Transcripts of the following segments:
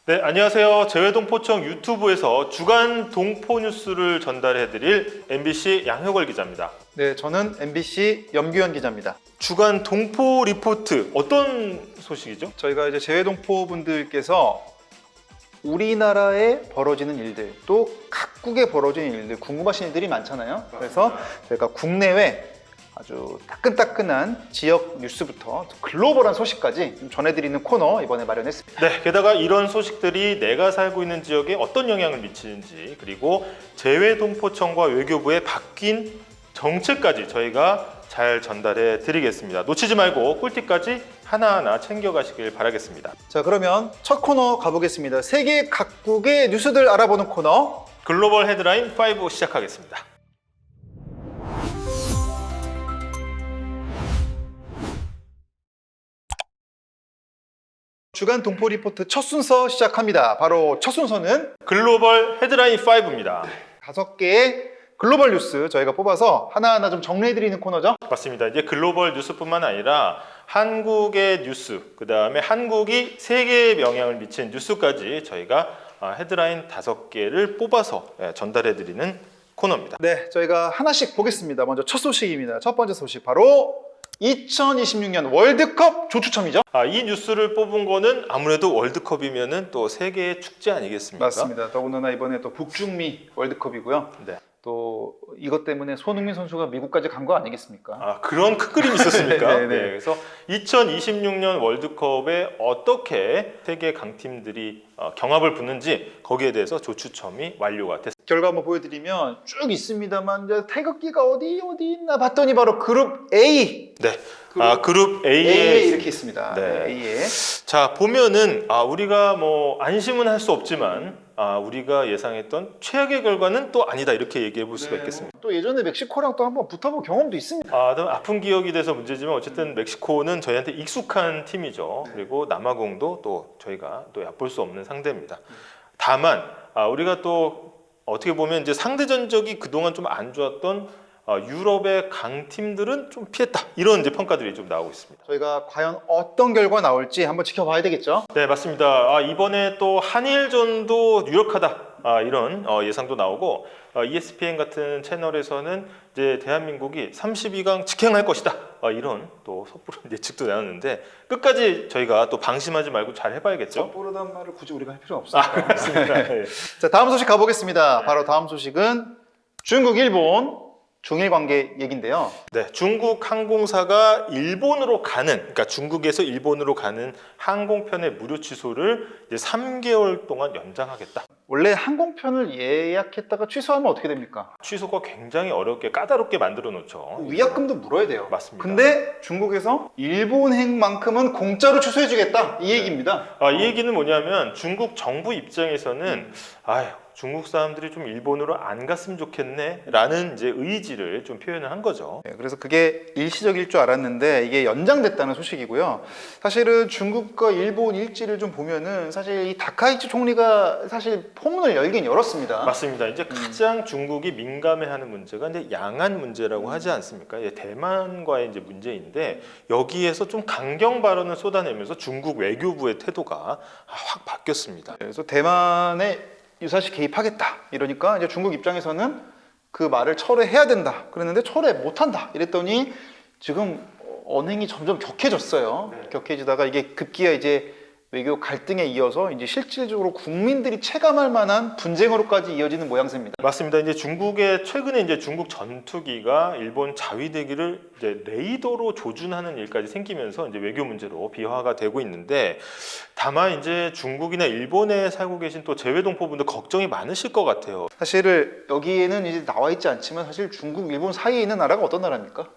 네, 안녕하세요. 재외동포청 유튜브에서 주간 동포 뉴스를 전달해드릴 MBC 양효걸 기자입니다. 네, 저는 MBC 염규현 기자입니다. 주간 동포리포트 어떤 소식이죠? 저희가 이제 재외동포분들께서 우리나라에 벌어지는 일들, 또 각국에 벌어지는 일들, 궁금하신 일들이 많잖아요. 그래서 저희가 국내외 아주 따끈따끈한 지역 뉴스부터 글로벌한 소식까지 좀 전해드리는 코너 이번에 마련했습니다. 네, 게다가 이런 소식들이 내가 살고 있는 지역에 어떤 영향을 미치는지, 그리고 재외동포청과 외교부의 바뀐 정책까지 저희가 잘 전달해 드리겠습니다. 놓치지 말고 꿀팁까지 하나하나 챙겨가시길 바라겠습니다. 자, 그러면 첫 코너 가보겠습니다. 세계 각국의 뉴스들 알아보는 코너, 글로벌 헤드라인 5 시작하겠습니다. 주간 동포리포트 첫 순서 시작합니다. 바로 첫 순서는 글로벌 헤드라인 5입니다. 5개의 글로벌 뉴스 저희가 뽑아서 하나하나 좀 정리해드리는 코너죠. 맞습니다. 이제 글로벌 뉴스뿐만 아니라 한국의 뉴스, 그 다음에 한국이 세계에 영향을 미치는 뉴스까지 저희가 헤드라인 5개를 뽑아서 전달해드리는 코너입니다. 네, 저희가 하나씩 보겠습니다. 먼저 첫 소식입니다. 첫 번째 소식 바로 2026년 월드컵 조추첨이죠. 이 뉴스를 뽑은 거는 아무래도 월드컵이면은 또 세계의 축제 아니겠습니까? 맞습니다. 더군다나 이번에 또 북중미 월드컵이고요. 네. 또 이것 때문에 손흥민 선수가 미국까지 간 거 아니겠습니까? 그런 큰 그림이 있었습니까? 네, 네. 네, 그래서 2026년 월드컵에 어떻게 세계 강팀들이 경합을 붙는지 거기에 대해서 조추첨이 완료가 됐습니다. 결과 한번 보여드리면 쭉 있습니다만 이제 태극기가 어디 있나 봤더니 바로 그룹 A. 네. 그룹 A에 A에 이렇게 있습니다. 네. A에. 자, 보면은 우리가 뭐 안심은 할 수 없지만 우리가 예상했던 최악의 결과는 또 아니다, 이렇게 얘기해 볼 수가 있겠습니다. 또 예전에 멕시코랑 또 한번 붙어본 경험도 있습니다. 좀 아픈 기억이 돼서 문제지만 어쨌든 멕시코는 저희한테 익숙한 팀이죠. 그리고 남아공도 또 저희가 또 얕볼 수 없는 상대입니다. 다만 우리가 또 어떻게 보면 이제 상대 전적이 그동안 좀 안 좋았던 유럽의 강팀들은 좀 피했다, 이런 이제 평가들이 좀 나오고 있습니다. 저희가 과연 어떤 결과 나올지 한번 지켜봐야 되겠죠. 네, 맞습니다. 이번에 또 한일전도 유력하다, 이런 예상도 나오고, ESPN 같은 채널에서는 이제 대한민국이 32강 직행할 것이다, 이런 또 섣부른 예측도 나왔는데 끝까지 저희가 또 방심하지 말고 잘 해봐야겠죠. 섣부르다는 말을 굳이 우리가 할 필요는 없습니다. 그렇습니다. 네. 자, 다음 소식 가보겠습니다. 바로 다음 소식은 중국, 일본 중일 관계 얘긴데요. 네, 중국 항공사가 일본으로 가는, 그러니까 중국에서 일본으로 가는 항공편의 무료 취소를 이제 3개월 동안 연장하겠다. 원래 항공편을 예약했다가 취소하면 어떻게 됩니까? 취소가 굉장히 어렵게 까다롭게 만들어 놓죠. 위약금도 물어야 돼요. 맞습니다. 근데 중국에서 일본행만큼은 공짜로 취소해주겠다, 이 얘기입니다. 이 얘기는 뭐냐면 중국 정부 입장에서는 중국 사람들이 좀 일본으로 안 갔으면 좋겠네 라는 이제 의지를 좀 표현을 한 거죠. 네, 그래서 그게 일시적일 줄 알았는데 이게 연장됐다는 소식이고요. 사실은 중국과 일본 일지를 좀 보면은 사실 이 다카이치 총리가 사실 포문을 열긴 열었습니다. 맞습니다. 이제 가장 중국이 민감해하는 문제가 이제 양안 문제라고 하지 않습니까? 대만과의 이제 문제인데 여기에서 좀 강경 발언을 쏟아내면서 중국 외교부의 태도가 확 바뀌었습니다. 그래서 대만에 유사시 개입하겠다 이러니까 이제 중국 입장에서는 그 말을 철회해야 된다 그랬는데 철회 못한다 이랬더니 지금 언행이 점점 격해졌어요. 네. 격해지다가 이게 급기야 이제 외교 갈등에 이어서 이제 실질적으로 국민들이 체감할 만한 분쟁으로까지 이어지는 모양새입니다. 맞습니다. 이제 중국의 최근에 이제 중국 전투기가 일본 자위대기를 이제 레이더로 조준하는 일까지 생기면서 이제 외교 문제로 비화가 되고 있는데, 다만 이제 중국이나 일본에 살고 계신 또 재외동포분들 걱정이 많으실 것 같아요. 사실 여기에는 이제 나와 있지 않지만 사실 중국, 일본 사이에 있는 나라가 어떤 나라입니까?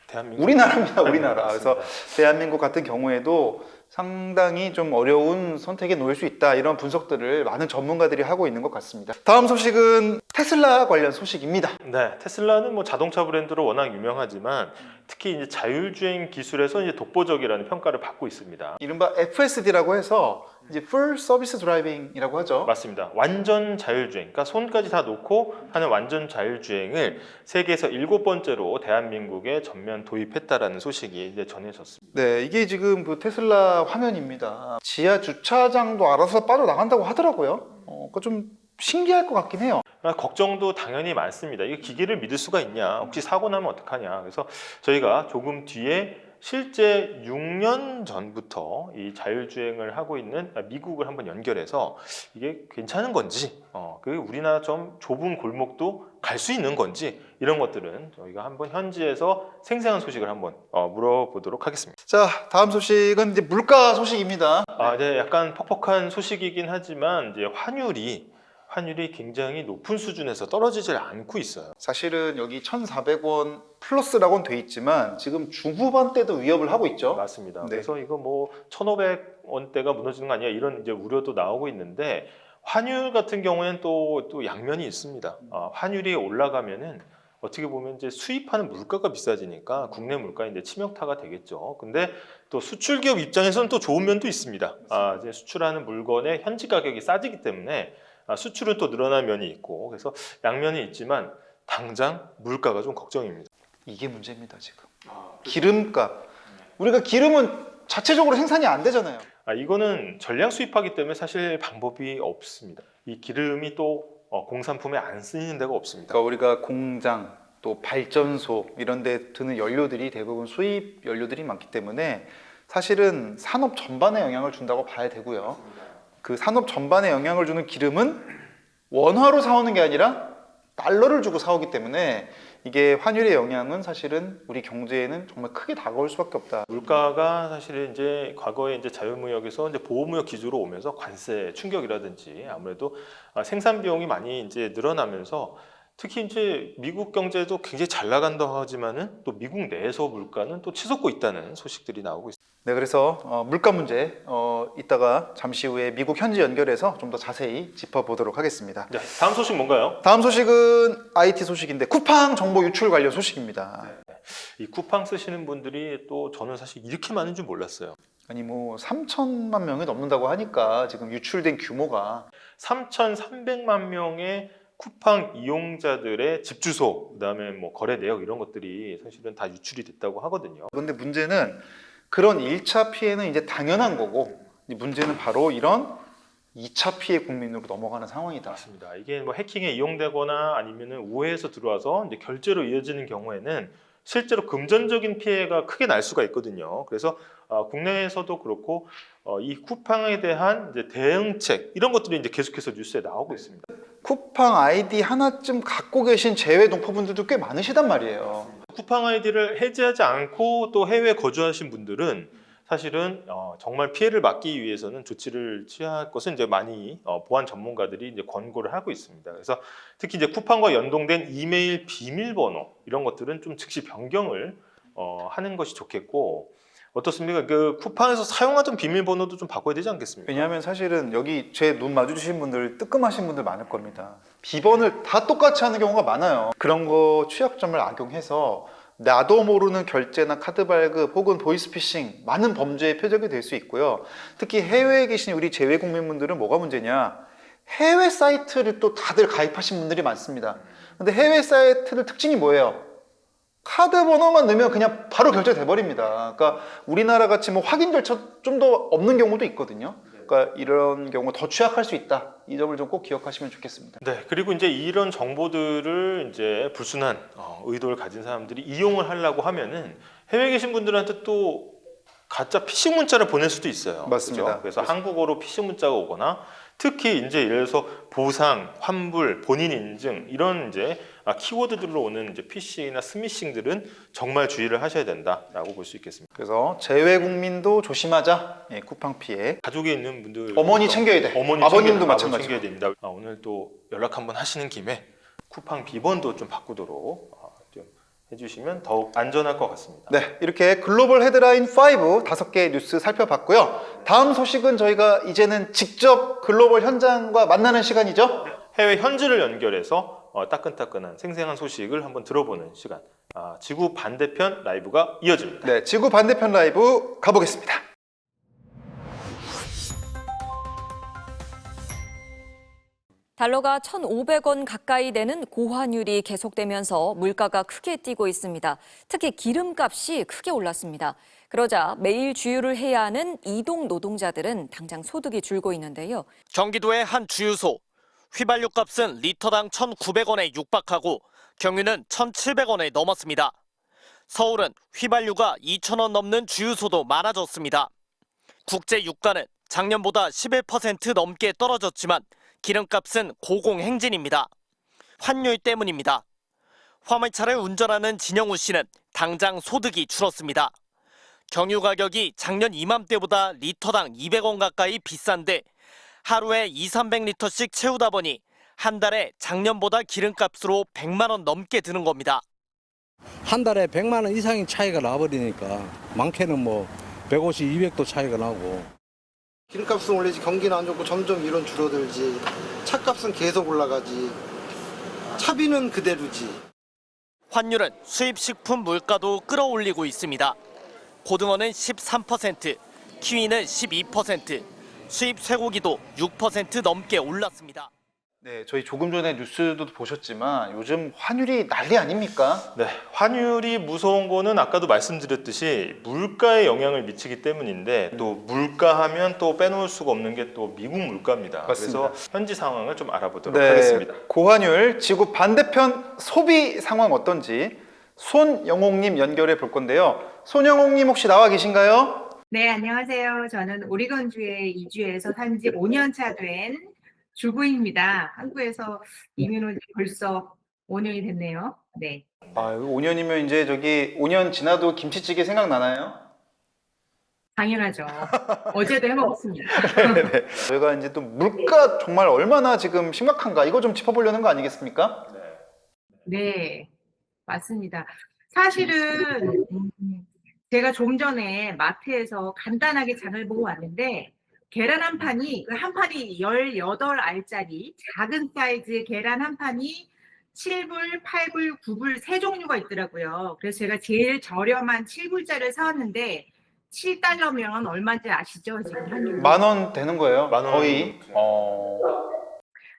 대한민국. 우리나라입니다, 우리나라. 맞습니다. 그래서 대한민국 같은 경우에도 상당히 좀 어려운 선택에 놓일 수 있다, 이런 분석들을 많은 전문가들이 하고 있는 것 같습니다. 다음 소식은 테슬라 관련 소식입니다. 네, 테슬라는 뭐 자동차 브랜드로 워낙 유명하지만 특히 이제 자율주행 기술에서 이제 독보적이라는 평가를 받고 있습니다. 이른바 FSD라고 해서 이제 Full Service Driving이라고 하죠. 맞습니다. 완전 자율주행, 그러니까 손까지 다 놓고 하는 완전 자율주행을 세계에서 7번째로 대한민국에 전면 도입했다라는 소식이 이제 전해졌습니다. 네, 이게 지금 그 테슬라 화면입니다. 지하 주차장도 알아서 빠져나간다고 하더라고요. 그거 좀 신기할 것 같긴 해요. 걱정도 당연히 많습니다. 이게 기계를 믿을 수가 있냐? 혹시 사고 나면 어떡하냐? 그래서 저희가 조금 뒤에 실제 6년 전부터 이 자율주행을 하고 있는 미국을 한번 연결해서 이게 괜찮은 건지, 그 우리나라 좀 좁은 골목도 갈 수 있는 건지 이런 것들은 저희가 한번 현지에서 생생한 소식을 한번 물어보도록 하겠습니다. 자, 다음 소식은 이제 물가 소식입니다. 네, 약간 퍽퍽한 소식이긴 하지만 이제 환율이 굉장히 높은 수준에서 떨어지질 않고 있어요. 사실은 여기 1,400원 플러스라고는 돼 있지만 지금 중후반대도 위협을 하고 있죠. 맞습니다. 네. 그래서 이거 뭐 1,500원대가 무너지는 거 아니야 이런 이제 우려도 나오고 있는데 환율 같은 경우에는 또 양면이 있습니다. 환율이 올라가면은 어떻게 보면 이제 수입하는 물가가 비싸지니까 국내 물가에 이제 치명타가 되겠죠. 근데 또 수출 기업 입장에서는 또 좋은 면도 있습니다. 이제 수출하는 물건의 현지 가격이 싸지기 때문에 수출은 또 늘어난 면이 있고 그래서 양면이 있지만 당장 물가가 좀 걱정입니다. 이게 문제입니다, 지금. 기름값. 우리가 기름은 자체적으로 생산이 안 되잖아요. 이거는 전량 수입하기 때문에 사실 방법이 없습니다. 이 기름이 또 공산품에 안 쓰이는 데가 없습니다. 그러니까 우리가 공장, 또 발전소 이런 데 드는 연료들이 대부분 수입 연료들이 많기 때문에 사실은 산업 전반에 영향을 준다고 봐야 되고요. 그 산업 전반에 영향을 주는 기름은 원화로 사오는 게 아니라 달러를 주고 사오기 때문에 이게 환율의 영향은 사실은 우리 경제에는 정말 크게 다가올 수밖에 없다. 물가가 사실 이제 과거에 이제 자유무역에서 이제 보호무역 기조로 오면서 관세 충격이라든지 아무래도 생산 비용이 많이 이제 늘어나면서 특히 이제 미국 경제도 굉장히 잘 나간다고 하지만은 또 미국 내에서 물가는 또 치솟고 있다는 소식들이 나오고 있습니다. 네, 그래서 물가 문제 이따가 잠시 후에 미국 현지 연결해서 좀 더 자세히 짚어보도록 하겠습니다. 네, 다음 소식 뭔가요? 다음 소식은 IT 소식인데 쿠팡 정보 유출 관련 소식입니다. 이 쿠팡 쓰시는 분들이 또 저는 사실 이렇게 많은 줄 몰랐어요. 아니 뭐 3천만 명이 넘는다고 하니까 지금 유출된 규모가 3,300만 명의 쿠팡 이용자들의 집 주소, 그다음에 뭐 거래 내역 이런 것들이 사실은 다 유출이 됐다고 하거든요. 그런데 문제는 그런 1차 피해는 이제 당연한 거고 문제는 바로 이런 2차 피해 국민으로 넘어가는 상황이다. 맞습니다. 이게 뭐 해킹에 이용되거나 아니면은 우회해서 들어와서 이제 결제로 이어지는 경우에는 실제로 금전적인 피해가 크게 날 수가 있거든요. 그래서 국내에서도 그렇고 이 쿠팡에 대한 이제 대응책 이런 것들이 이제 계속해서 뉴스에 나오고 있습니다. 쿠팡 아이디 하나쯤 갖고 계신 재외동포분들도 꽤 많으시단 말이에요. 쿠팡 아이디를 해지하지 않고 또 해외에 거주하신 분들은 사실은 정말 피해를 막기 위해서는 조치를 취할 것은 이제 많이 보안 전문가들이 이제 권고를 하고 있습니다. 그래서 특히 이제 쿠팡과 연동된 이메일 비밀번호 이런 것들은 좀 즉시 변경을 하는 것이 좋겠고 어떻습니까? 그 쿠팡에서 사용하던 비밀번호도 좀 바꿔야 되지 않겠습니까? 왜냐하면 사실은 여기 제 눈 마주치신 분들 뜨끔하신 분들 많을 겁니다. 비번을 다 똑같이 하는 경우가 많아요. 그런 거 취약점을 악용해서 나도 모르는 결제나 카드 발급 혹은 보이스피싱 많은 범죄의 표적이 될 수 있고요. 특히 해외에 계신 우리 재외 국민분들은 뭐가 문제냐? 해외 사이트를 또 다들 가입하신 분들이 많습니다. 근데 해외 사이트들 특징이 뭐예요? 카드 번호만 넣으면 그냥 바로 결제돼 버립니다. 그러니까 우리나라 같이 뭐 확인 절차 좀 더 없는 경우도 있거든요. 그러니까 이런 경우 더 취약할 수 있다. 이 점을 좀 꼭 기억하시면 좋겠습니다. 네, 그리고 이제 이런 정보들을 이제 불순한 의도를 가진 사람들이 이용을 하려고 하면은 해외에 계신 분들한테 또 가짜 피싱 문자를 보낼 수도 있어요. 맞습니다. 그죠? 그래서 한국어로 피싱 문자가 오거나 특히 이제 예를 들어서 보상, 환불, 본인 인증 이런 이제 키워드들로 오는 이제 피싱이나 스미싱들은 정말 주의를 하셔야 된다라고 볼 수 있겠습니다. 그래서 재외 국민도 조심하자. 예, 쿠팡 피해. 가족에 있는 분들 어머니 챙겨야 돼. 아버님도 마찬가지고. 챙겨야 됩니다. 오늘 또 연락 한번 하시는 김에 쿠팡 비번도 좀 바꾸도록 좀 해주시면 더욱 안전할 것 같습니다. 네, 이렇게 글로벌 헤드라인 5 5개 뉴스 살펴봤고요. 다음 소식은 저희가 이제는 직접 글로벌 현장과 만나는 시간이죠. 해외 현지를 연결해서 따끈따끈한 생생한 소식을 한번 들어보는 시간 지구 반대편 라이브가 이어집니다. 네, 지구 반대편 라이브 가보겠습니다. 달러가 1,500원 가까이 되는 고환율이 계속되면서 물가가 크게 뛰고 있습니다. 특히 기름값이 크게 올랐습니다. 그러자 매일 주유를 해야 하는 이동 노동자들은 당장 소득이 줄고 있는데요. 경기도의 한 주유소. 휘발유 값은 리터당 1,900원에 육박하고 경유는 1,700원에 넘었습니다. 서울은 휘발유가 2,000원 넘는 주유소도 많아졌습니다. 국제 유가는 작년보다 11% 넘게 떨어졌지만 기름값은 고공행진입니다. 환율 때문입니다. 화물차를 운전하는 진영우 씨는 당장 소득이 줄었습니다. 경유 가격이 작년 이맘때보다 리터당 200원 가까이 비싼데 하루에 200~300리터씩 채우다 보니 한 달에 작년보다 기름값으로 100만 원 넘게 드는 겁니다. 한 달에 100만 원 이상의 차이가 나버리니까 많게는 뭐 150, 200도 차이가 나고. 기름값은 올리지 경기는 안 좋고 점점 이론 줄어들지. 차값은 계속 올라가지. 차비는 그대로지. 환율은 수입 식품 물가도 끌어올리고 있습니다. 고등어는 13%, 키위는 12%, 수입 쇠고기도 6% 넘게 올랐습니다. 네, 저희 조금 전에 뉴스도 보셨지만 요즘 환율이 난리 아닙니까? 네, 환율이 무서운 거는 아까도 말씀드렸듯이 물가에 영향을 미치기 때문인데 또 물가하면 또 빼놓을 수가 없는 게 또 미국 물가입니다. 맞습니다. 그래서 현지 상황을 좀 알아보도록 네, 하겠습니다. 고환율 지구 반대편 소비 상황 어떤지 손영옥님 연결해 볼 건데요. 손영옥님 혹시 나와 계신가요? 네, 안녕하세요. 저는 오리건주에 이주해서 산 지 5년 차 된 주부입니다. 한국에서 이민 온 지 벌써 5년이 됐네요. 네. 5년이면 이제 5년 지나도 김치찌개 생각나나요? 당연하죠. 어제도 해 먹었습니다. 네. 저희가 이제 또 물가 정말 얼마나 지금 심각한가 이거 좀 짚어보려는 거 아니겠습니까? 네, 맞습니다. 사실은 제가 좀 전에 마트에서 간단하게 장을 보고 왔는데 계란 한 판이 18알짜리 작은 사이즈 계란 한 판이 7불, 8불, 9불 세 종류가 있더라고요. 그래서 제가 제일 저렴한 7불짜리를 사왔는데 7달러면 얼마인지 아시죠? 지금 환율. 10,000원 되는 거예요. 만 원. 거의.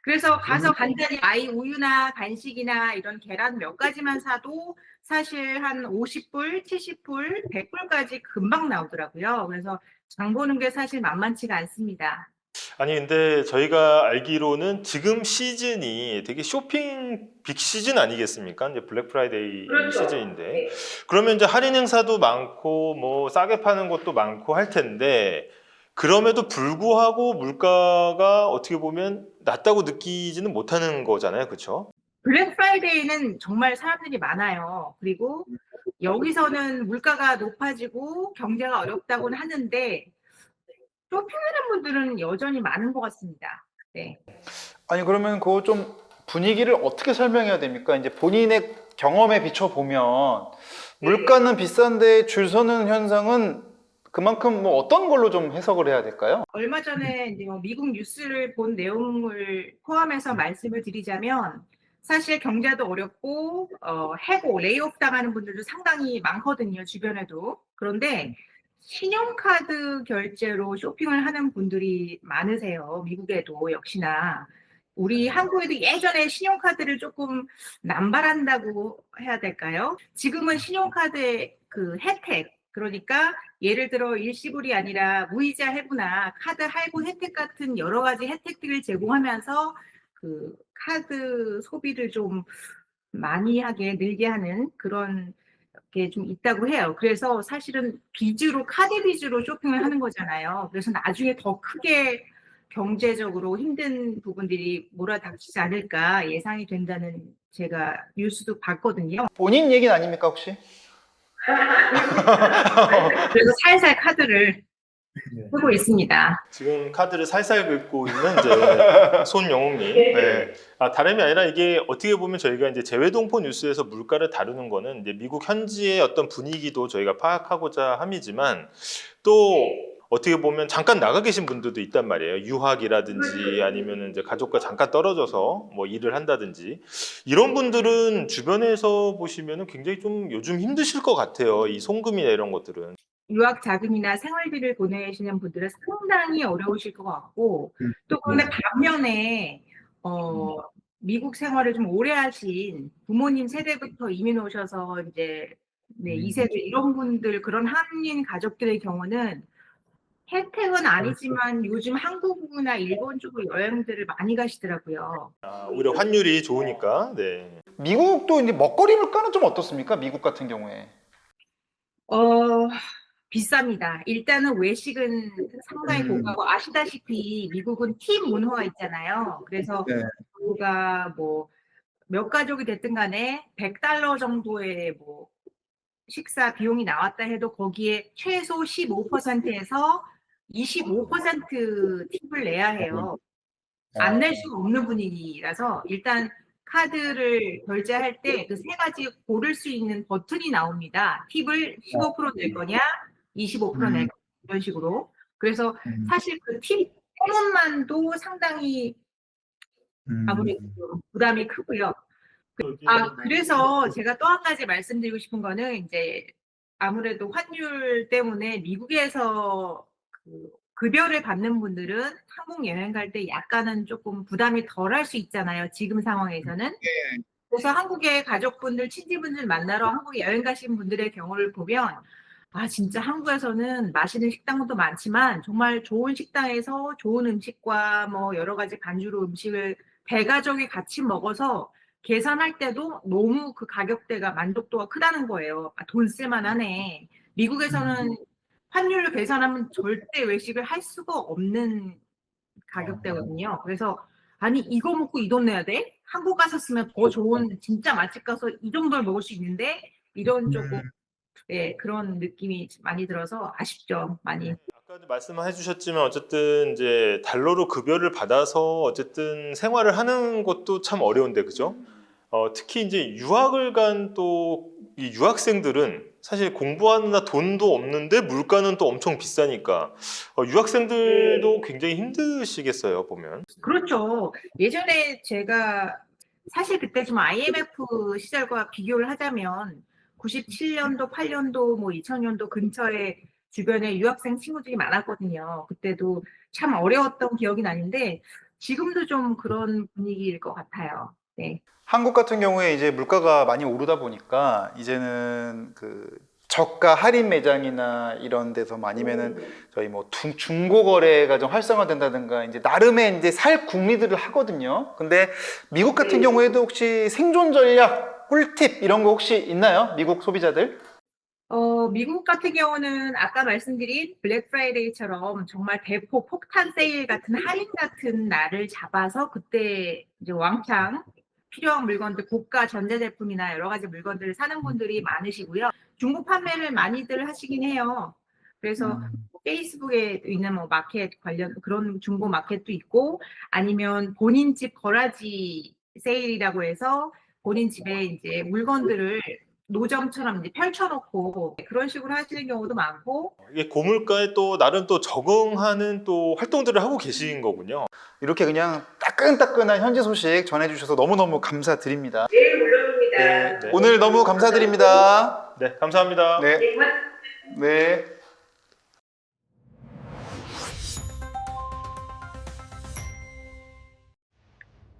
그래서 가서 간단히 아이 우유나 간식이나 이런 계란 몇 가지만 사도 사실 한 50불, 70불, 100불까지 금방 나오더라고요. 그래서 장 보는 게 사실 만만치가 않습니다. 아니 근데 저희가 알기로는 지금 시즌이 되게 쇼핑 빅 시즌 아니겠습니까? 이제 블랙 프라이데이 시즌인데 그러면 이제 할인 행사도 많고 뭐 싸게 파는 것도 많고 할 텐데 그럼에도 불구하고 물가가 어떻게 보면 낮다고 느끼지는 못하는 거잖아요, 그렇죠? 블랙 프라이데이는 정말 사람들이 많아요. 그리고 여기서는 물가가 높아지고 경제가 어렵다고는 하는데 쇼핑하는 분들은 여전히 많은 것 같습니다. 네. 아니 그러면 그거 좀 분위기를 어떻게 설명해야 됩니까? 이제 본인의 경험에 비춰 보면 물가는 비싼데 줄 서는 현상은 그만큼 뭐 어떤 걸로 좀 해석을 해야 될까요? 얼마 전에 이제 미국 뉴스를 본 내용을 포함해서 말씀을 드리자면 사실 경제도 어렵고 해고, 레이오프 당하는 분들도 상당히 많거든요, 주변에도. 그런데 신용카드 결제로 쇼핑을 하는 분들이 많으세요, 미국에도 역시나. 우리 한국에도 예전에 신용카드를 조금 남발한다고 해야 될까요? 지금은 신용카드의 그 혜택, 그러니까 예를 들어 일시불이 아니라 무이자 할부나 카드 할부 혜택 같은 여러 가지 혜택들을 제공하면서 그 카드 소비를 좀 많이 하게 늘게 하는 그런 게 좀 있다고 해요. 그래서 사실은 카드 빚으로 쇼핑을 하는 거잖아요. 그래서 나중에 더 크게 경제적으로 힘든 부분들이 몰아닥치지 않을까 예상이 된다는 제가 뉴스도 봤거든요. 본인 얘기는 아닙니까 혹시? 그래서 살살 카드를 쓰고 있습니다. 지금 카드를 살살 긁고 있는 이제 손영웅님. 네. 다름이 아니라 이게 어떻게 보면 저희가 이제 재외동포 뉴스에서 물가를 다루는 거는 이제 미국 현지의 어떤 분위기도 저희가 파악하고자 함이지만 또 어떻게 보면 잠깐 나가 계신 분들도 있단 말이에요. 유학이라든지 아니면 이제 가족과 잠깐 떨어져서 뭐 일을 한다든지 이런 분들은 주변에서 보시면 굉장히 좀 요즘 힘드실 것 같아요. 이 송금이나 이런 것들은. 유학 자금이나 생활비를 보내시는 분들은 상당히 어려우실 것 같고 또 그런데 반면에 미국 생활을 좀 오래 하신 부모님 세대부터 이민 오셔서 이제 2세대 이런 분들 그런 한인 가족들의 경우는 혜택은 아니지만 요즘 한국이나 일본 쪽으로 여행들을 많이 가시더라고요. 오히려 환율이 좋으니까. 네. 미국도 이제 먹거리 물가는 좀 어떻습니까? 미국 같은 경우에. 비쌉니다. 일단은 외식은 상당히 고가고 아시다시피 미국은 팁 문화가 있잖아요. 그래서 우리가 뭐 몇 가족이 됐든 간에 $100 정도의 뭐 식사 비용이 나왔다 해도 거기에 최소 15%에서 25% 팁을 내야 해요. 안 낼 수가 없는 분위기라서 일단 카드를 결제할 때 그 세 가지 고를 수 있는 버튼이 나옵니다. 팁을 15% 낼 거냐, 25% 낼 거냐 이런 식으로. 그래서 사실 그 팁 때문만도 상당히 아무래도 부담이 크고요. 그래서 제가 또 한 가지 말씀드리고 싶은 거는 이제 아무래도 환율 때문에 미국에서 그 급여를 받는 분들은 한국 여행 갈 때 약간은 조금 부담이 덜할 수 있잖아요. 지금 상황에서는. 그래서 한국의 가족분들, 친지분들 만나러 한국에 여행 가신 분들의 경우를 보면 진짜 한국에서는 맛있는 식당도 많지만 정말 좋은 식당에서 좋은 음식과 뭐 여러 가지 반주로 음식을 대가족이 같이 먹어서 계산할 때도 너무 그 가격대가 만족도가 크다는 거예요. 돈 쓸만하네. 미국에서는 환율로 계산하면 절대 외식을 할 수가 없는 가격대거든요. 그래서 아니 이거 먹고 이 돈 내야 돼? 한국 가서 쓰면 더 좋은 진짜 맛집 가서 이 정도를 먹을 수 있는데 이런 조금 그런 느낌이 많이 들어서 아쉽죠. 많이. 아까도 말씀해 주셨지만 어쨌든 이제 달러로 급여를 받아서 어쨌든 생활을 하는 것도 참 어려운데 그죠? 특히 이제 유학을 간 또 이 유학생들은 사실 공부하느라 돈도 없는데 물가는 또 엄청 비싸니까 유학생들도 굉장히 힘드시겠어요 보면. 그렇죠. 예전에 제가 사실 그때 좀 IMF 시절과 비교를 하자면 97년도, 8년도, 뭐 2000년도 근처에 주변에 유학생 친구들이 많았거든요. 그때도 참 어려웠던 기억이 나는데 지금도 좀 그런 분위기일 것 같아요. 네. 한국 같은 경우에 이제 물가가 많이 오르다 보니까 이제는 그 저가 할인 매장이나 이런 데서 아니면은 저희 뭐 중고 거래가 좀 활성화된다든가 이제 나름의 이제 살 궁리들을 하거든요. 근데 미국 같은 경우에도 혹시 생존 전략, 꿀팁 이런 거 혹시 있나요? 미국 소비자들? 미국 같은 경우는 아까 말씀드린 블랙 프라이데이처럼 정말 대폭 폭탄 세일 같은 할인 같은 날을 잡아서 그때 이제 왕창 필요한 물건들, 고가 전자제품이나 여러 가지 물건들을 사는 분들이 많으시고요. 중고 판매를 많이들 하시긴 해요. 그래서 페이스북에 있는 뭐 마켓 관련 그런 중고 마켓도 있고 아니면 본인 집 거라지 세일이라고 해서 본인 집에 이제 물건들을 노점처럼 이제 펼쳐놓고 그런 식으로 하시는 경우도 많고 이게 고물가에 또 나름 또 적응하는 또 활동들을 하고 계신 거군요. 이렇게 그냥 따끈따끈한 현지 소식 전해주셔서 너무너무 감사드립니다. 네, 물론입니다. 네. 오늘 너무 감사드립니다. 네, 감사합니다. 네. 네.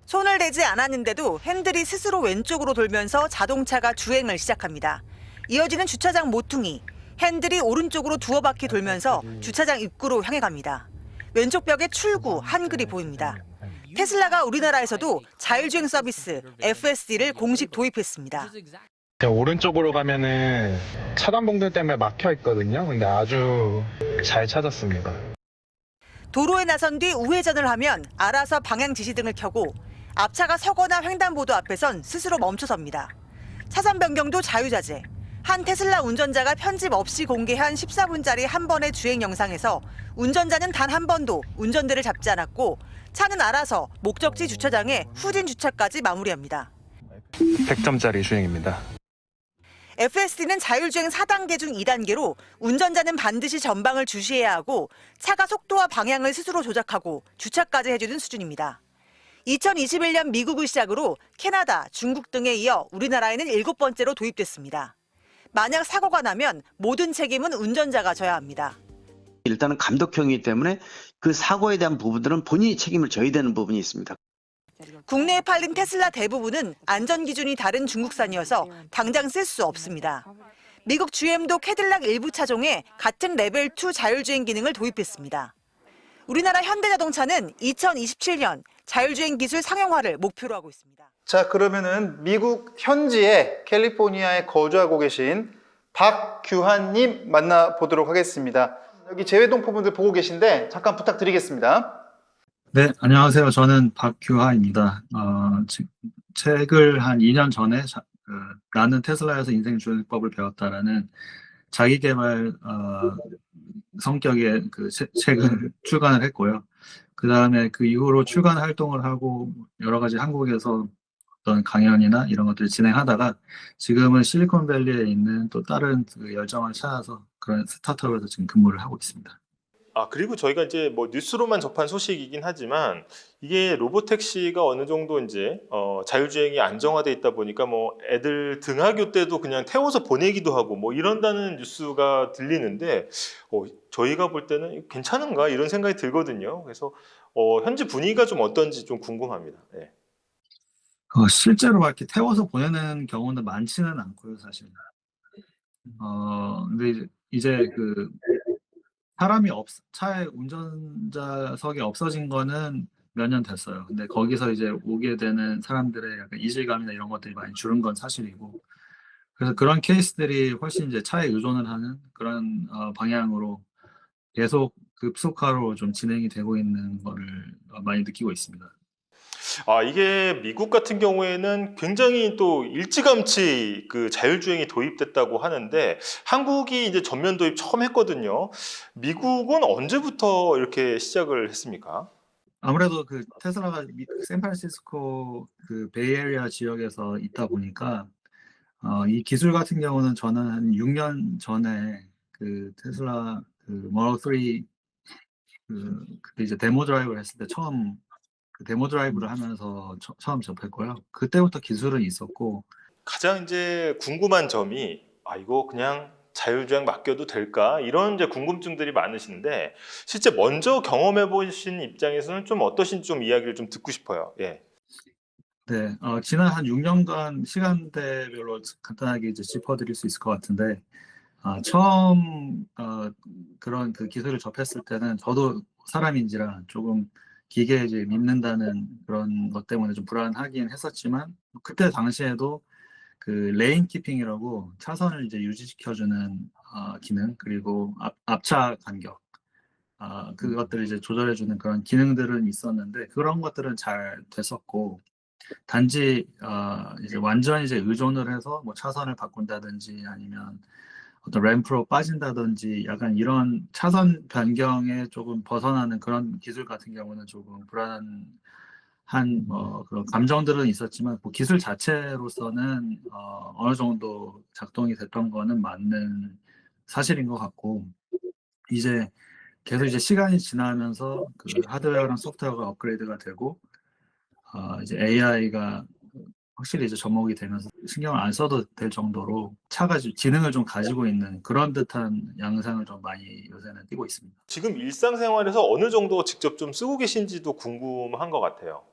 손을 대지 않았는데도 핸들이 스스로 왼쪽으로 돌면서 자동차가 주행을 시작합니다. 이어지는 주차장 모퉁이, 핸들이 오른쪽으로 두어 바퀴 돌면서 주차장 입구로 향해 갑니다. 왼쪽 벽에 출구 한글이 보입니다. 테슬라가 우리나라에서도 자율주행 서비스 FSD를 공식 도입했습니다. 오른쪽으로 가면은 차단봉들 때문에 막혀 있거든요. 근데 아주 잘 찾았습니다. 도로에 나선 뒤 우회전을 하면 알아서 방향 지시등을 켜고 앞차가 서거나 횡단보도 앞에선 스스로 멈춰섭니다. 차선 변경도 자유자재. 한 테슬라 운전자가 편집 없이 공개한 14분짜리 한 번의 주행 영상에서 운전자는 단 한 번도 운전대를 잡지 않았고 차는 알아서 목적지 주차장에 후진 주차까지 마무리합니다. 100점짜리 주행입니다. FSD는 자율주행 4단계 중 2단계로 운전자는 반드시 전방을 주시해야 하고 차가 속도와 방향을 스스로 조작하고 주차까지 해주는 수준입니다. 2021년 미국을 시작으로 캐나다, 중국 등에 이어 우리나라에는 7번째로 도입됐습니다. 만약 사고가 나면 모든 책임은 운전자가 져야 합니다. 일단은 감독형이기 때문에 그 사고에 대한 부분들은 본인이 책임을 져야 되는 부분이 있습니다. 국내에 팔린 테슬라 대부분은 안전 기준이 다른 중국산이어서 당장 쓸 수 없습니다. 미국 GM도 캐딜락 일부 차종에 같은 레벨 2 자율주행 기능을 도입했습니다. 우리나라 현대자동차는 2027년 자율주행 기술 상용화를 목표로 하고 있습니다. 자, 그러면은 미국 현지의 캘리포니아에 거주하고 계신 박규환님 만나보도록 하겠습니다. 여기 재외동포분들 보고 계신데 잠깐 부탁드리겠습니다. 네, 안녕하세요. 저는 박규하입니다. 책을 한 2년 전에 나는 테슬라에서 인생 주행법을 배웠다라는 자기계발 성격의 그 책을 출간을 했고요. 그 다음에 그 이후로 출간 활동을 하고 여러 가지 한국에서 어떤 강연이나 이런 것들을 진행하다가 지금은 실리콘밸리에 있는 또 다른 그 열정을 찾아서 그런 스타트업에서 지금 근무를 하고 있습니다. 그리고 저희가 이제 뭐 뉴스로만 접한 소식이긴 하지만 이게 로보택시가 어느 정도 이제 자율주행이 안정화돼 있다 보니까 뭐 애들 등하교 때도 그냥 태워서 보내기도 하고 뭐 이런다는 뉴스가 들리는데 저희가 볼 때는 괜찮은가 이런 생각이 들거든요. 그래서 현지 분위기가 좀 어떤지 좀 궁금합니다. 네. 실제로 막 이렇게 태워서 보내는 경우는 많지는 않고요, 사실. 근데 이제 그 사람이 차에 운전자석이 없어진 거는 몇 년 됐어요. 근데 거기서 이제 오게 되는 사람들의 약간 이질감이나 이런 것들이 많이 줄은 건 사실이고, 그래서 그런 케이스들이 훨씬 이제 차에 의존을 하는 그런 방향으로 계속 급속화로 좀 진행이 되고 있는 거를 많이 느끼고 있습니다. 이게 미국 같은 경우에는 굉장히 또 일찌감치 그 자율주행이 도입됐다고 하는데 한국이 이제 전면 도입 처음 했거든요. 미국은 언제부터 이렇게 시작을 했습니까? 아무래도 그 테슬라가 샌프란시스코 그 베이에리아 지역에서 있다 보니까 이 기술 같은 경우는 저는 한 6년 전에 그 테슬라 그 모델 3 그때 이제 데모 드라이브를 했을 때 처음 그 데모 드라이브를 하면서 처음 접했고요. 그때부터 기술은 있었고 가장 이제 궁금한 점이 이거 그냥 자율주행 맡겨도 될까? 이런 이제 궁금증들이 많으신데 실제 먼저 경험해 보신 입장에서는 좀 어떠신지 좀 이야기를 좀 듣고 싶어요. 예. 네, 지난 한 6년간 시간대별로 간단하게 이제 짚어드릴 수 있을 것 같은데 처음 그런 그 기술을 접했을 때는 저도 사람인지라 조금 기계에 이제 믿는다는 그런 것 때문에 좀 불안하긴 했었지만 그때 당시에도 그 레인 키핑이라고 차선을 이제 유지시켜주는 기능 그리고 앞차 간격 그것들을 이제 조절해주는 그런 기능들은 있었는데 그런 것들은 잘 됐었고 단지 이제 완전히 이제 의존을 해서 뭐 차선을 바꾼다든지 아니면 어떤 램프로 빠진다든지 약간 이런 차선 변경에 조금 벗어나는 그런 기술 같은 경우는 조금 불안한 그런 감정들은 있었지만 뭐 기술 자체로서는 어느 정도 작동이 됐던 거는 맞는 사실인 것 같고 이제 계속 이제 시간이 지나면서 그 하드웨어랑 소프트웨어가 업그레이드가 되고 이제 AI가 확실히 이제 접목이 되면서 신경을 안 써도 될 정도로 차가 지능을 좀 가지고 있는 그런 듯한 양상을 좀 많이 요새는 띄고 있습니다. 지금 일상생활에서 어느 정도 직접 좀 쓰고 계신지도 궁금한 것 같아요.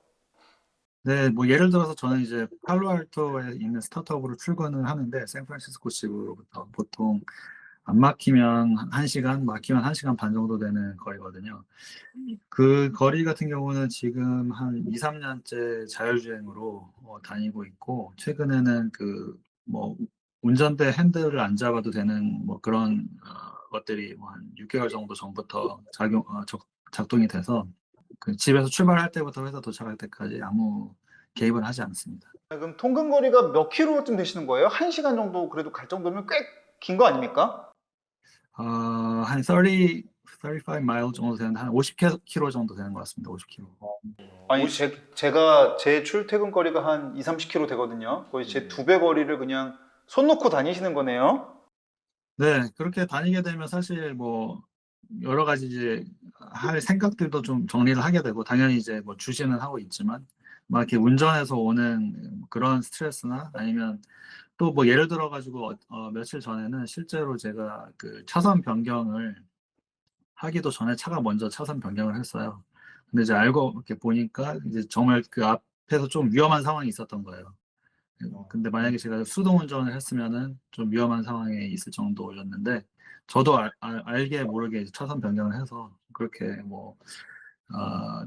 네, 뭐 예를 들어서 저는 이제 팔로알토에 있는 스타트업으로 출근을 하는데 샌프란시스코 집으로부터 보통 안 막히면 1시간, 막히면 1시간 반 정도 되는 거리거든요. 그 거리 같은 경우는 지금 한 2, 3년째 자율주행으로 다니고 있고 최근에는 그 뭐 운전대 핸들을 안 잡아도 되는 뭐 그런 것들이 뭐 한 6개월 정도 전부터 작동이 돼서 그 집에서 출발할 때부터 회사 도착할 때까지 아무 개입을 하지 않습니다. 그럼 통근 거리가 몇 킬로쯤 되시는 거예요? 1시간 정도 그래도 갈 정도면 꽤 긴 거 아닙니까? 한 35 마일 정도 되는데 한 50km 정도 되는 것 같습니다. 50km. 아니 제가 제 출퇴근 거리가 한 2, 30킬로 되거든요. 거의 제 2배 거리를 그냥 손 놓고 다니시는 거네요. 네, 그렇게 다니게 되면 사실 뭐 여러 가지 이제 할 생각들도 좀 정리를 하게 되고, 당연히 이제 뭐 주시는 하고 있지만 막 이렇게 운전해서 오는 그런 스트레스나, 아니면 또 뭐 예를 들어 가지고 며칠 전에는 실제로 제가 그 차선 변경을 하기도 전에 차가 먼저 차선 변경을 했어요. 근데 이제 알고 이렇게 보니까 이제 정말 그 앞에서 좀 위험한 상황이 있었던 거예요. 근데 만약에 제가 수동 운전을 했으면은 좀 위험한 상황에 있을 정도였는데, 저도 알게 모르게 이제 차선 변경을 해서 그렇게 뭐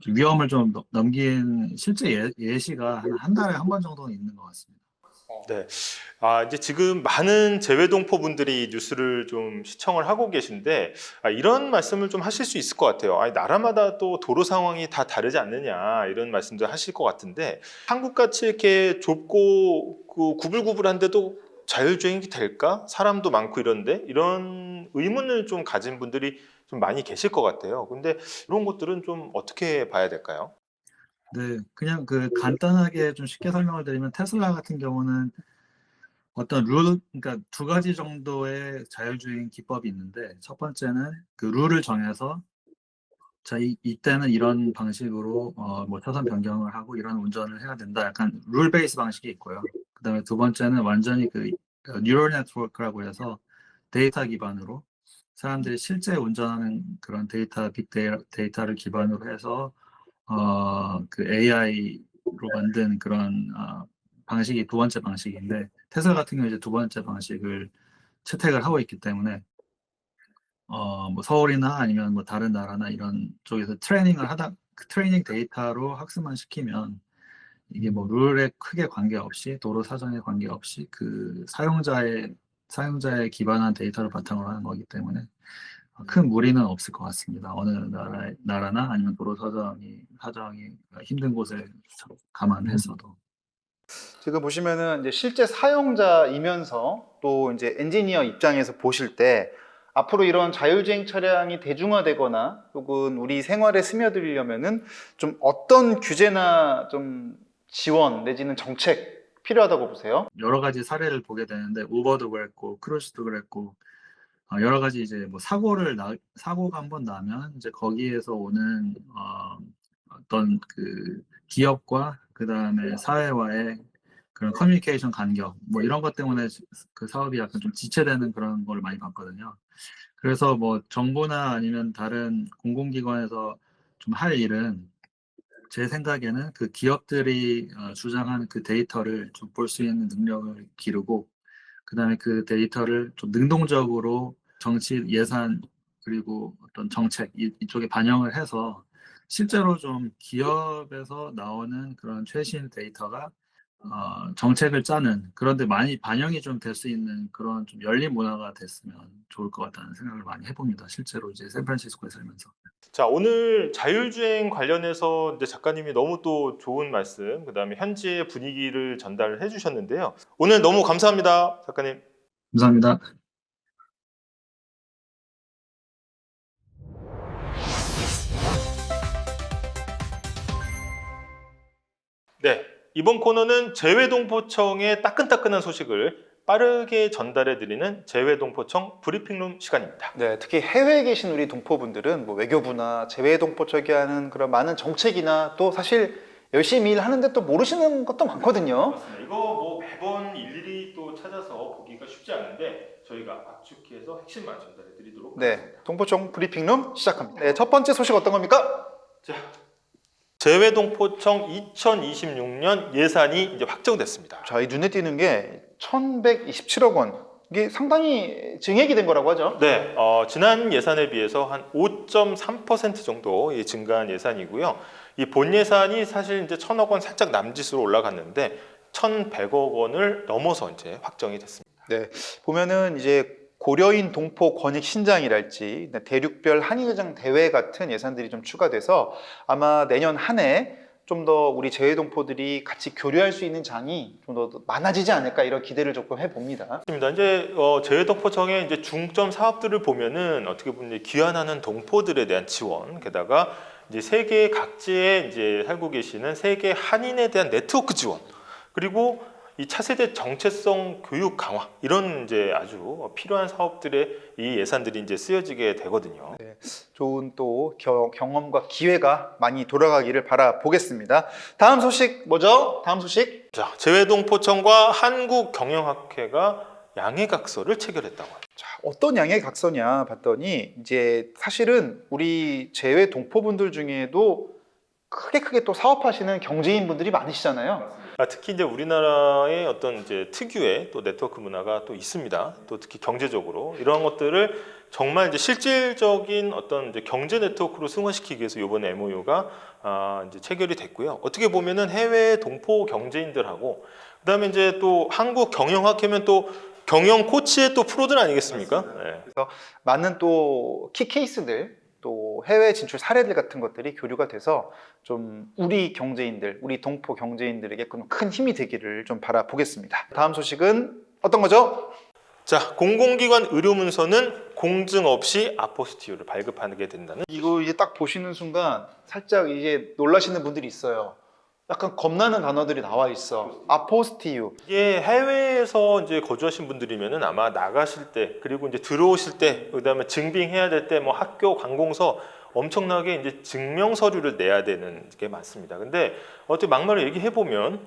좀 위험을 좀 넘긴 실제 예시가 한 달에 한 번 정도는 있는 것 같습니다. 네. 이제 지금 많은 재외동포분들이 뉴스를 좀 시청을 하고 계신데, 이런 말씀을 좀 하실 수 있을 것 같아요. 나라마다 또 도로 상황이 다 다르지 않느냐, 이런 말씀도 하실 것 같은데, 한국같이 이렇게 좁고 그 구불구불한데도 자율주행이 될까? 사람도 많고 이런데, 이런 의문을 좀 가진 분들이 좀 많이 계실 것 같아요. 근데 이런 것들은 좀 어떻게 봐야 될까요? 네, 그냥 그 간단하게 좀 쉽게 설명을 드리면, 테슬라 같은 경우는 어떤 룰, 그러니까 두 가지 정도의 자율주행 기법이 있는데, 첫 번째는 그 룰을 정해서 자, 이때는 이런 방식으로 뭐 차선 변경을 하고 이런 운전을 해야 된다. 약간 룰 베이스 방식이 있고요. 그다음에 두 번째는 완전히 그 뉴럴 네트워크라고 해서 데이터 기반으로 사람들이 실제 운전하는 그런 데이터를 기반으로 해서 그 AI로 만든 그런 방식이 두 번째 방식인데, 테슬라 같은 경우 이제 두 번째 방식을 채택을 하고 있기 때문에 뭐 서울이나 아니면 뭐 다른 나라나 이런 쪽에서 그 트레이닝 데이터로 학습만 시키면 이게 뭐 룰에 크게 관계없이, 도로 사정에 관계없이 그 사용자에 기반한 데이터를 바탕으로 하는 거기 때문에 큰 무리는 없을 것 같습니다. 어느 나라나 아니면 도로 사정이 힘든 곳을 감안해서도. 지금 보시면은 이제 실제 사용자이면서 또 이제 엔지니어 입장에서 보실 때, 앞으로 이런 자율주행 차량이 대중화되거나 혹은 우리 생활에 스며들려면은 좀 어떤 규제나 좀 지원 내지는 정책 필요하다고 보세요? 여러 가지 사례를 보게 되는데, 우버도 그랬고 크루즈도 그랬고, 여러 가지 이제 뭐 사고가 한번 나면 이제 거기에서 오는 어떤 그 기업과 그 다음에 사회와의 그런 커뮤니케이션 간격, 뭐 이런 것 때문에 그 사업이 약간 좀 지체되는 그런 걸 많이 봤거든요. 그래서 뭐 정부나 아니면 다른 공공기관에서 좀 할 일은, 제 생각에는 그 기업들이 주장하는 그 데이터를 좀 볼 수 있는 능력을 기르고, 그다음에 그 데이터를 좀 능동적으로 정치, 예산, 그리고 어떤 정책 이쪽에 반영을 해서 실제로 좀 기업에서 나오는 그런 최신 데이터가 정책을 짜는, 그런데 많이 반영이 좀 될 수 있는 그런 좀 열린 문화가 됐으면 좋을 것 같다는 생각을 많이 해봅니다. 실제로 이제 샌프란시스코에 살면서. 자, 오늘 자율주행 관련해서 이제 작가님이 너무 또 좋은 말씀, 그다음에 현지의 분위기를 전달을 해주셨는데요. 오늘 너무 감사합니다, 작가님. 감사합니다. 네, 이번 코너는 재외동포청의 따끈따끈한 소식을 빠르게 전달해드리는 재외동포청 브리핑룸 시간입니다. 네, 특히 해외에 계신 우리 동포분들은 뭐 외교부나 재외동포청이 하는 그런 많은 정책이나 또 사실 열심히 일하는데 또 모르시는 것도 많거든요. 맞습니다. 이거 뭐 매번 일일이 또 찾아서 보기가 쉽지 않은데 저희가 압축해서 핵심만 전달해드리도록 하겠습니다. 네, 동포청 브리핑룸 시작합니다. 네, 첫 번째 소식 어떤 겁니까? 자, 재외동포청 2026년 예산이 이제 확정됐습니다. 자, 이 눈에 띄는 게 1,127억 원. 이게 상당히 증액이 된 거라고 하죠. 네, 지난 예산에 비해서 한 5.3% 정도 증가한 예산이고요. 이 본 예산이 사실 이제 1,000억 원 살짝 남짓으로 올라갔는데 1,100억 원을 넘어서 이제 확정이 됐습니다. 네, 보면은 이제 고려인 동포 권익 신장이랄지 대륙별 한일회장 대회 같은 예산들이 좀 추가돼서 아마 내년 한 해 좀 더 우리 재외동포들이 같이 교류할 수 있는 장이 좀 더 많아지지 않을까, 이런 기대를 조금 해봅니다. 맞습니다. 이제 재외동포청의 이제 중점 사업들을 보면은 어떻게 보면 귀환하는 동포들에 대한 지원, 게다가 이제 세계 각지에 이제 살고 계시는 세계 한인에 대한 네트워크 지원, 그리고 이 차세대 정체성 교육 강화 이런 이제 아주 필요한 사업들의 이 예산들이 이제 쓰여지게 되거든요. 네, 좋은 또 경험과 기회가 많이 돌아가기를 바라보겠습니다. 다음 소식 뭐죠? 다음 소식. 자, 재외동포청과 한국경영학회가 양해각서를 체결했다고 합니다. 자, 어떤 양의 각서냐 봤더니 이제 사실은 우리 재외 동포분들 중에도 크게 또 사업하시는 경제인 분들이 많으시잖아요. 특히 이제 우리나라의 어떤 이제 특유의 또 네트워크 문화가 또 있습니다. 또 특히 경제적으로 이러한 것들을 정말 이제 실질적인 어떤 이제 경제 네트워크로 승화시키기 위해서 이번 MOU가 이제 체결이 됐고요. 어떻게 보면은 해외 동포 경제인들하고 그다음에 이제 또 한국 경영학회면 또 경영 코치의 또 프로들 아니겠습니까? 네. 그래서 많은 또 키 케이스들 또 해외 진출 사례들 같은 것들이 교류가 돼서 좀 우리 경제인들, 우리 동포 경제인들에게 큰 힘이 되기를 좀 바라보겠습니다. 다음 소식은 어떤 거죠? 자, 공공기관 의료문서는 공증 없이 아포스티유를 발급하게 된다는. 이거 이제 딱 보시는 순간 살짝 이제 놀라시는 분들이 있어요. 약간 겁나는 단어들이 나와 있어. 아포스티유. 이게 해외에서 이제 거주하신 분들이면은 아마 나가실 때 그리고 이제 들어오실 때 그다음에 증빙해야 될 때 뭐 학교 관공서 엄청나게 이제 증명 서류를 내야 되는 게 많습니다. 근데 어떻게 막말로 얘기해 보면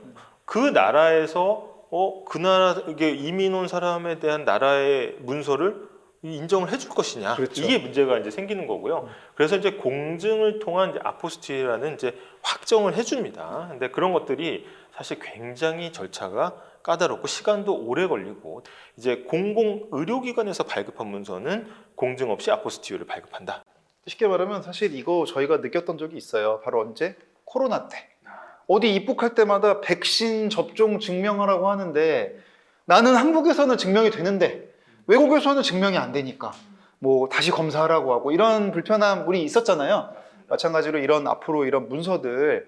그 나라에서 그 나라 이게 이민 온 사람에 대한 나라의 문서를 인정을 해줄 것이냐. 그렇죠. 이게 문제가 이제 생기는 거고요. 그래서 이제 공증을 통한 이제 아포스티라는 이제 확정을 해줍니다. 근데 그런 것들이 사실 굉장히 절차가 까다롭고 시간도 오래 걸리고 이제 공공 의료기관에서 발급한 문서는 공증 없이 아포스티유를 발급한다. 쉽게 말하면 사실 이거 저희가 느꼈던 적이 있어요. 바로 언제? 코로나 때. 어디 입국할 때마다 백신 접종 증명하라고 하는데 나는 한국에서는 증명이 되는데 외국에서는 증명이 안 되니까 뭐 다시 검사하라고 하고 이런 불편함 우리 있었잖아요. 마찬가지로 앞으로 이런 문서들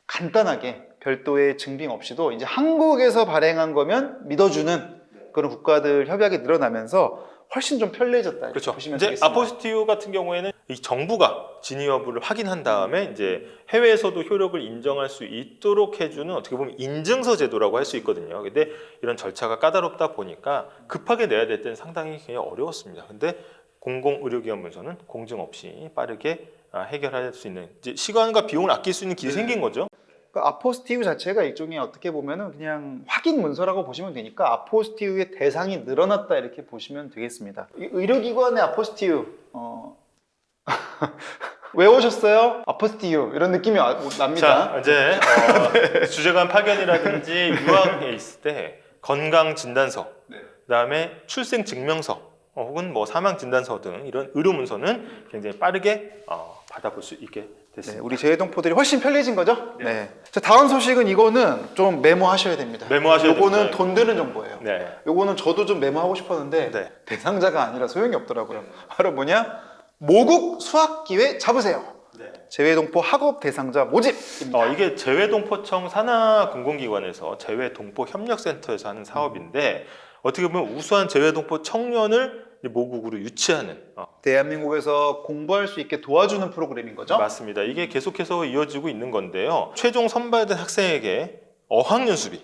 간단하게 별도의 증빙 없이도 이제 한국에서 발행한 거면 믿어주는 그런 국가들 협약이 늘어나면서 훨씬 좀 편리해졌다. 그렇죠. 보시면 이제 되겠습니다. 아포스티유 같은 경우에는 이 정부가 진위 여부를 확인한 다음에 이제 해외에서도 효력을 인정할 수 있도록 해주는 어떻게 보면 인증서 제도라고 할 수 있거든요. 근데 이런 절차가 까다롭다 보니까 급하게 내야 될 때는 상당히 굉장히 어려웠습니다. 근데 공공의료기관 문서는 공증 없이 빠르게 해결할 수 있는 이제 시간과 비용을 아낄 수 있는 길이 생긴 거죠. 아포스티유 자체가 일종의 어떻게 보면은 그냥 확인 문서라고 보시면 되니까 아포스티유의 대상이 늘어났다 이렇게 보시면 되겠습니다. 의료기관의 아포스티유 외우셨어요? 아포스티유 이런 느낌이 납니다. 자, 이제 주재관 파견이라든지 유학에 있을 때 건강 진단서, 그다음에 출생 증명서 혹은 뭐 사망 진단서 등 이런 의료 문서는 굉장히 빠르게 받아볼 수 있게 됐습니다. 네, 우리 재외동포들이 훨씬 편리해진 거죠? 네. 자, 다음 소식은 이거는 좀 메모하셔야 됩니다. 메모하셔야 요거는 됩니다. 돈 드는 정보예요. 네. 요거는 저도 좀 메모하고 싶었는데 네. 대상자가 아니라 소용이 없더라고요. 바로 뭐냐? 모국 수학기회 잡으세요. 네. 재외동포 학업 대상자 모집입니다. 이게 재외동포청 산하 공공기관에서 재외동포협력센터에서 하는 사업인데 어떻게 보면 우수한 재외동포 청년을 모국으로 유치하는 대한민국에서 공부할 수 있게 도와주는 프로그램인 거죠? 맞습니다. 이게 계속해서 이어지고 있는 건데요. 최종 선발된 학생에게 어학연수비,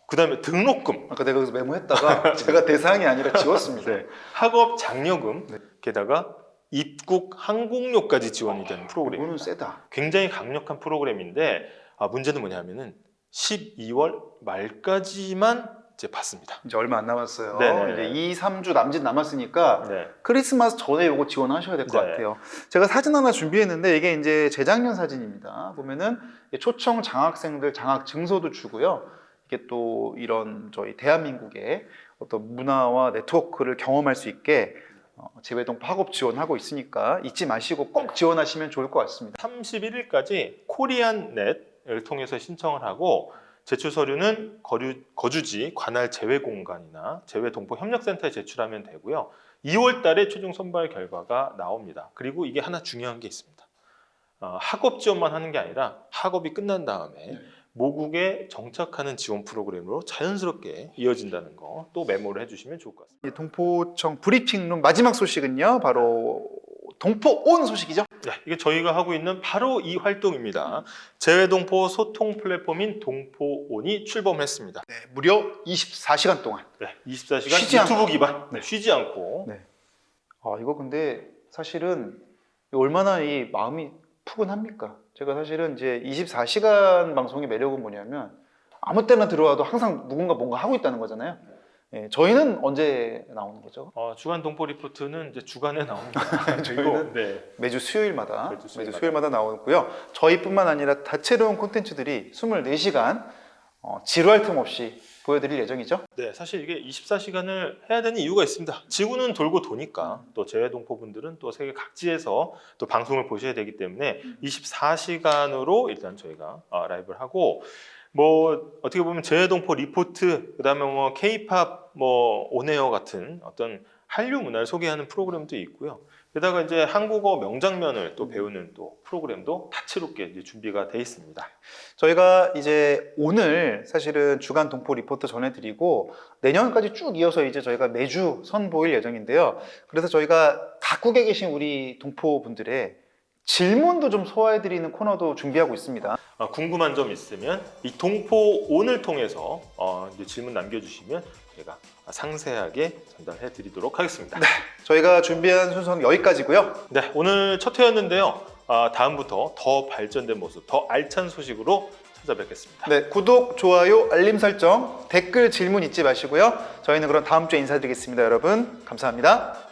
그다음에 등록금, 아까 내가 여기서 메모했다가 제가 대상이 아니라 지웠습니다. 네. 학업 장려금, 게다가 입국 항공료까지 지원이 되는 프로그램입니다. 이거는 세다. 굉장히 강력한 프로그램인데 문제는 뭐냐면은 12월 말까지만 이제 받습니다. 이제 얼마 안 남았어요. 네네. 이제 2-3주 남짓 남았으니까 네. 크리스마스 전에 이거 지원하셔야 될 것 네. 같아요. 제가 사진 하나 준비했는데 이게 이제 재작년 사진입니다. 보면은 초청 장학생들 장학 증서도 주고요. 이게 또 이런 저희 대한민국의 어떤 문화와 네트워크를 경험할 수 있게 재외동포 학업 지원하고 있으니까 잊지 마시고 꼭 지원하시면 좋을 것 같습니다. 31일까지 코리안넷을 통해서 신청을 하고 제출 서류는 거주지 관할 재외공간이나 재외동포협력센터에 제출하면 되고요. 2월 달에 최종 선발 결과가 나옵니다. 그리고 이게 하나 중요한 게 있습니다. 학업 지원만 하는 게 아니라 학업이 끝난 다음에 모국에 정착하는 지원 프로그램으로 자연스럽게 이어진다는 거 또 메모를 해주시면 좋을 것 같습니다. 동포청 브리핑룸 마지막 소식은요. 바로 동포온 소식이죠. 네, 이게 저희가 하고 있는 바로 이 활동입니다. 재외동포 소통 플랫폼인 동포온이 출범했습니다. 네, 무려 24시간 동안. 네, 24시간 쉬지 유튜브 않고. 기반, 네. 쉬지 않고. 네. 이거 근데 사실은 얼마나 이 마음이 푸근합니까? 제가 사실은 이제 24시간 방송의 매력은 뭐냐면 아무 때나 들어와도 항상 누군가 뭔가 하고 있다는 거잖아요. 예, 저희는 언제 나오는 거죠? 주간동포리포트는 이제 주간에 나옵니다. 저희는 네. 매주 수요일마다 매주 수요일마다. 매주 수요일마다 나오고요. 저희뿐만 아니라 다채로운 콘텐츠들이 24시간 지루할 틈 없이 보여드릴 예정이죠. 네, 사실 이게 24시간을 해야 되는 이유가 있습니다. 지구는 돌고 도니까 또 재외동포분들은 또 세계 각지에서 또 방송을 보셔야 되기 때문에 24시간으로 일단 저희가 라이브를 하고 뭐 어떻게 보면 재외동포 리포트, 그다음에 뭐 K-팝, 뭐 온에어 같은 어떤 한류 문화를 소개하는 프로그램도 있고요. 게다가 이제 한국어 명장면을 또 배우는 또 프로그램도 다채롭게 이제 준비가 돼 있습니다. 저희가 이제 오늘 사실은 주간 동포 리포트 전해드리고 내년까지 쭉 이어서 이제 저희가 매주 선보일 예정인데요. 그래서 저희가 각국에 계신 우리 동포분들의 질문도 좀 소화해드리는 코너도 준비하고 있습니다. 궁금한 점 있으면 이 동포온을 통해서 이제 질문 남겨주시면 제가 상세하게 전달해 드리도록 하겠습니다. 네, 저희가 준비한 순서는 여기까지고요. 네, 오늘 첫 회였는데요. 다음부터 더 발전된 모습, 더 알찬 소식으로 찾아뵙겠습니다. 네, 구독, 좋아요, 알림 설정, 댓글, 질문 잊지 마시고요. 저희는 그럼 다음 주에 인사드리겠습니다. 여러분, 감사합니다.